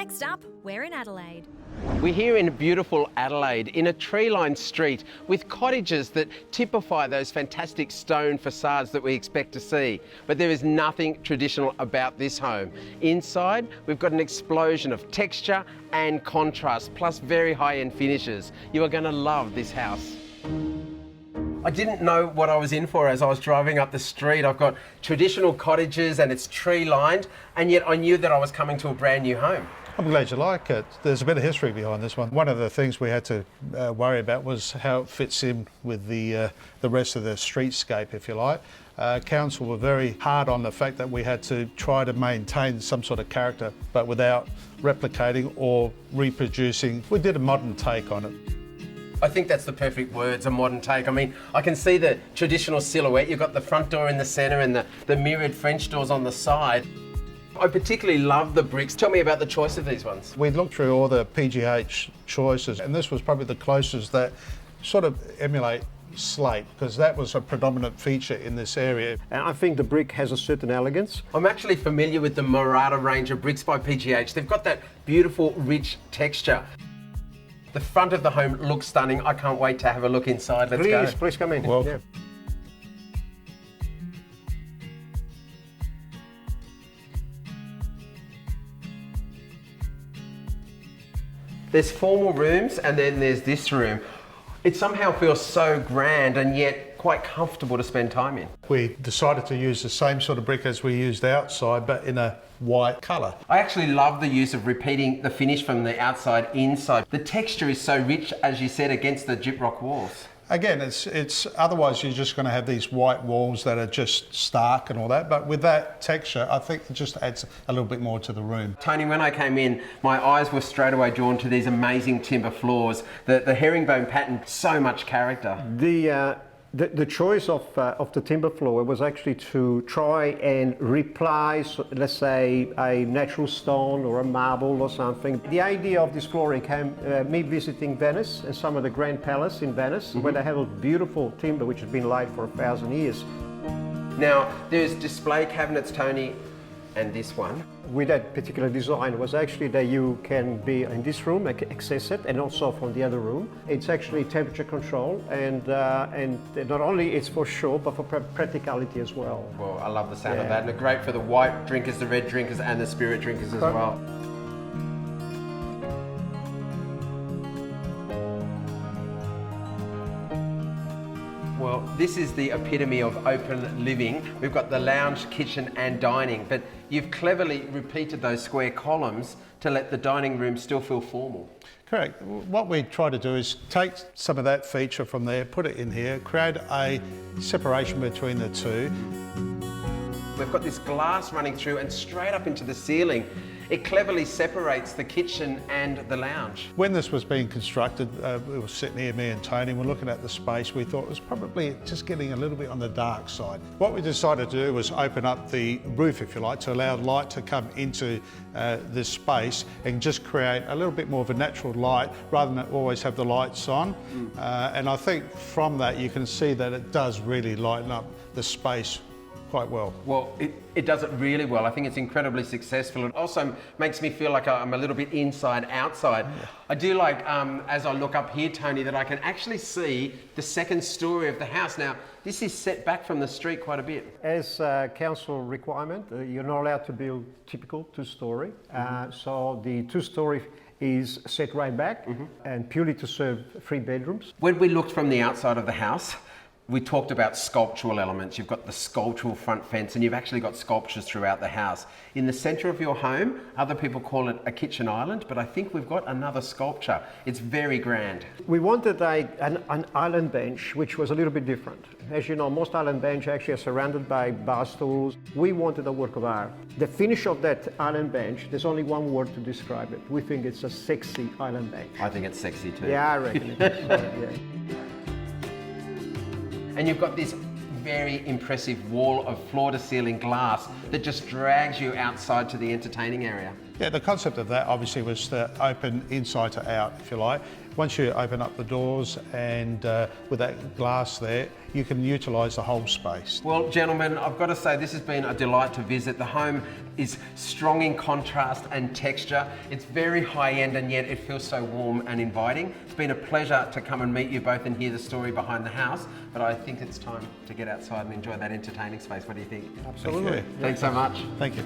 Next up, we're in Adelaide. We're here in beautiful Adelaide in a tree-lined street with cottages that typify those fantastic stone facades that we expect to see. But there is nothing traditional about this home. Inside, we've got an explosion of texture and contrast, plus very high-end finishes. You are going to love this house. I didn't know what I was in for as I was driving up the street. I've got traditional cottages and it's tree-lined, and yet I knew that I was coming to a brand new home. I'm glad you like it. There's a bit of history behind this one. One of the things we had to worry about was how it fits in with the rest of the streetscape, if you like. Council were very hard on the fact that we had to try to maintain some sort of character, but without replicating or reproducing. We did a modern take on it. I think that's the perfect words, a modern take. I mean, I can see the traditional silhouette. You've got the front door in the centre and the mirrored French doors on the side. I particularly love the bricks. Tell me about the choice of these ones. We looked through all the PGH choices, and this was probably the closest that sort of emulate slate, because that was a predominant feature in this area. And I think the brick has a certain elegance. I'm actually familiar with the Morada range of bricks by PGH. They've got that beautiful, rich texture. The front of the home looks stunning. I can't wait to have a look inside. Let's go. Please come in. Welcome. Yeah. There's formal rooms and then there's this room. It somehow feels so grand and yet quite comfortable to spend time in. We decided to use the same sort of brick as we used outside, but in a white colour. I actually love the use of repeating the finish from the outside inside. The texture is so rich, as you said, against the gyprock walls. Again, it's otherwise you're just going to have these white walls that are just stark and all that, but with that texture, I think it just adds a little bit more to the room. Tony, when I came in, my eyes were straight away drawn to these amazing timber floors. The herringbone pattern, so much character. The choice of the timber floor was actually to try and replace, let's say, a natural stone or a marble or something. The idea of this flooring came me visiting Venice and some of the Grand Palace in Venice, where they have a beautiful timber which has been laid for 1,000 years. Now, there's display cabinets, Tony, and this one. With that particular design was actually that you can be in this room, access it, and also from the other room. It's actually temperature control, and not only it's for show, but for practicality as well. Well, I love the sound of that, and they're great for the white drinkers, the red drinkers, and the spirit drinkers as well. Well, this is the epitome of open living. We've got the lounge, kitchen and dining, but you've cleverly repeated those square columns to let the dining room still feel formal. Correct. What we try to do is take some of that feature from there, put it in here, create a separation between the two. We've got this glass running through and straight up into the ceiling. It cleverly separates the kitchen and the lounge. When this was being constructed, we were sitting here, me and Tony, we're looking at the space. We thought it was probably just getting a little bit on the dark side. What we decided to do was open up the roof, if you like, to allow light to come into this space and just create a little bit more of a natural light rather than always have the lights on. And I think from that you can see that it does really lighten up the space quite well. Well, it does it really well. I think it's incredibly successful. It also makes me feel like I'm a little bit inside, outside. Yeah. I do like, as I look up here, Tony, that I can actually see the second story of the house. Now, this is set back from the street quite a bit. As a council requirement, you're not allowed to build typical two-story. So the two-story is set right back and purely to serve 3 bedrooms. When we looked from the outside of the house, we talked about sculptural elements. You've got the sculptural front fence and you've actually got sculptures throughout the house. In the centre of your home, other people call it a kitchen island, but I think we've got another sculpture. It's very grand. We wanted an island bench, which was a little bit different. As you know, most island bench actually are surrounded by bar stools. We wanted a work of art. The finish of that island bench, there's only one word to describe it. We think it's a sexy island bench. I think it's sexy too. Yeah, I reckon it is. Yeah. And you've got this very impressive wall of floor-to-ceiling glass that just drags you outside to the entertaining area. Yeah, the concept of that obviously was to open inside to out, if you like. Once you open up the doors and with that glass there, you can utilise the whole space. Well, gentlemen, I've got to say this has been a delight to visit. The home is strong in contrast and texture. It's very high-end and yet it feels so warm and inviting. It's been a pleasure to come and meet you both and hear the story behind the house, but I think it's time to get outside and enjoy that entertaining space. What do you think? Absolutely. Thank you. Thanks so much. Thank you.